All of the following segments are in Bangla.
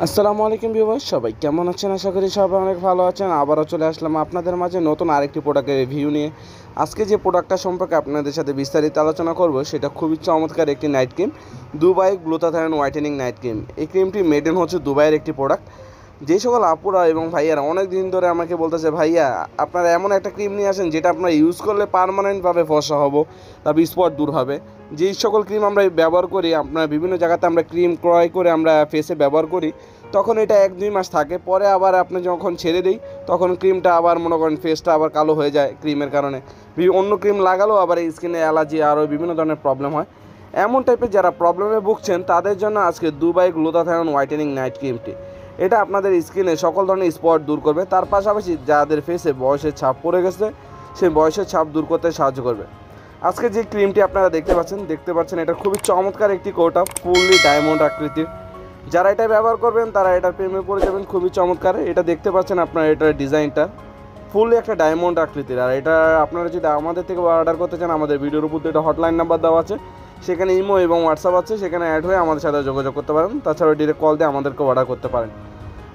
আসসালামু আলাইকুম ভিউয়ার্স, সবাই কেমন আছেন? আশা করি সবাই অনেক ভালো আছেন। আবারও চলে আসলাম আপনাদের মাঝে নতুন আরেকটি প্রোডাক্টের রিভিউ নিয়ে। আজকে যে প্রোডাক্টটা সম্পর্কে আপনাদের সাথে বিস্তারিত আলোচনা করব সেটা খুবই চমৎকার একটি night cream, Dubai glutathione whitening night cream. এই ক্রিমটি মেড ইন হচ্ছে দুবাইয়ের একটি প্রোডাক্ট। যে সকল আপুরা এবং ভাইয়ারা অনেক দিন ধরে আমাকে বলতেছে, ভাইয়া আপনারা এমন একটা ক্রিম নিয়ে আসেন যেটা আপনারা ইউজ করলে পার্মানেন্টভাবে ফর্সা হব, তারপর স্পট দূর হবে। যেই সকল ক্রিম আমরা ব্যবহার করি, আপনার বিভিন্ন জায়গাতে আমরা ক্রিম ক্রয় করে আমরা ফেসে ব্যবহার করি, তখন এটা 1-2 মাস থাকে, পরে আবার আপনি যখন ছেড়ে দিই তখন ক্রিমটা আবার মনে করেন ফেসটা আবার কালো হয়ে যায় ক্রিমের কারণে। অন্য ক্রিম লাগালেও আবার এই স্কিনে অ্যালার্জি আরও বিভিন্ন ধরনের প্রবলেম হয়। এমন টাইপের যারা প্রবলেমে ভুগছেন তাদের জন্য আজকে দুবাই গ্লুটাথায়ন হোয়াইটেনিং নাইট ক্রিমটি, এটা আপনাদের স্কিনে সকল ধরনের স্পট দূর করবে, তার পাশাপাশি যাদের ফেসে বয়সের ছাপ পড়ে গেছে সেই বয়সের ছাপ দূর করতে সাহায্য করবে। আজকে যে ক্রিমটি আপনারা দেখতে পাচ্ছেন এটা খুবই চমৎকার একটি কোটা, ফুললি ডায়মন্ড আকৃতির। যারা এটা ব্যবহার করবেন তারা এটার প্রেমে পড়ে যাবেন, খুবই চমৎকার। এটা দেখতে পাচ্ছেন আপনারা, এটার ডিজাইনটা ফুললি একটা ডায়মন্ড আকৃতির। আর এটা আপনারা যদি আমাদের থেকে অর্ডার করতে চান, আমাদের ভিডিওর উপর একটা হটলাইন নাম্বার দেওয়া আছে, সেখানে ইমো এবং হোয়াটসঅ্যাপ আছে, সেখানে অ্যাড হয়ে আমাদের সাথে যোগাযোগ করতে পারেন। তাছাড়া ডিরেক্ট কল দিয়ে আমাদেরকে অর্ডার করতে পারেন।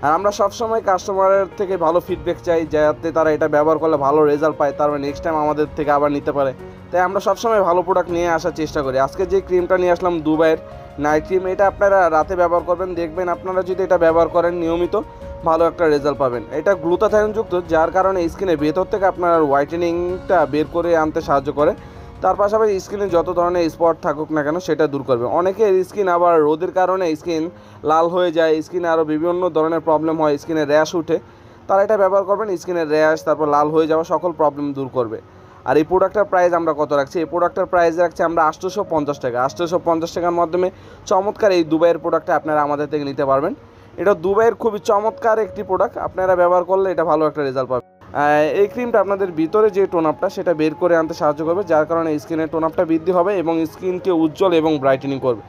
আর আমরা সবসময় কাস্টমারের থেকে ভালো ফিডব্যাক চাই, যাতে তারা এটা ব্যবহার করলে ভালো রেজাল্ট পায়, তারপরে নেক্সট টাইম আমাদের থেকে আবার নিতে পারে। তাই আমরা সবসময় ভালো প্রোডাক্ট নিয়ে আসার চেষ্টা করি। আজকে যে ক্রিমটা নিয়ে আসলাম দুবাইয়ের নাইট ক্রিম, এটা আপনারা রাতে ব্যবহার করবেন, দেখবেন আপনারা যদি এটা ব্যবহার করেন নিয়মিত ভালো একটা রেজাল্ট পাবেন। এটা গ্লুটাথায়নযুক্ত, যার কারণে স্কিনের ভেতর থেকে আপনার হোয়াইটেনিংটা বের করে আনতে সাহায্য করে। তার পাশাপাশি স্কিনে যত ধরনের স্পট থাকুক না কেন সেটা দূর করবে। অনেকের স্কিন আবার রোদের কারণে স্কিন লাল হয়ে যায়, স্কিনে আরও বিভিন্ন ধরনের প্রবলেম হয়, স্কিনে র্যাশ উঠে। তারা এটা ব্যবহার করবেন, স্কিনের র্যাশ তারপর লাল হয়ে যাওয়া সকল প্রবলেম দূর করবে। আর এই প্রোডাক্টের প্রাইস আমরা কত রাখছি? এই প্রোডাক্টের প্রাইস রাখছি আমরা 850 টাকা। 850 টাকার মাধ্যমে চমৎকার এই দুবাইয়ের প্রোডাক্টটা আপনারা আমাদের থেকে নিতে পারবেন। এটা দুবাইয়ের খুবই চমৎকার একটি প্রোডাক্ট, আপনারা ব্যবহার করলে এটা ভালো একটা রেজাল্ট পাবেন। এই ক্রিমটা আপনাদের ভিতরে যে টোন আপটা সেটা বের করে আনতে সাহায্য করবে, যার কারণে স্কিনের টোন আপটা বৃদ্ধি হবে এবং স্কিনকে উজ্জ্বল এবং ব্রাইটেনিং করবে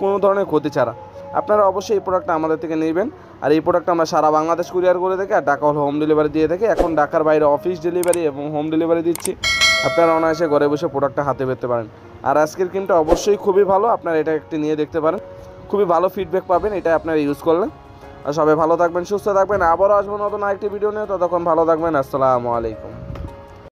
কোনো ধরনের ক্ষতি ছাড়া। আপনারা অবশ্যই এই প্রোডাক্টটা আমাদের থেকে নেবেন। আর এই প্রোডাক্টটা আমরা সারা বাংলাদেশ কুরিয়ার করে থাকি, আর ঢাকা হল হোম ডেলিভারি দিয়ে থাকি। এখন ঢাকার বাইরে অফিস ডেলিভারি এবং হোম ডেলিভারি দিচ্ছি, আপনারা অনায়াসে ঘরে বসে প্রোডাক্টটা হাতে পেতে পারেন। আর আজকের ক্রিমটা অবশ্যই খুবই ভালো, আপনারা এটা একটি নিয়ে দেখতে পারেন, খুবই ভালো ফিডব্যাক পাবেন এটা আপনারা ইউজ করলে। আর সবাই ভালো থাকবেন, সুস্থ থাকবেন। আবারও আসবো নতুন আরেকটি ভিডিও নিয়ে, ততক্ষণ ভালো থাকবেন। আসসালামু আলাইকুম।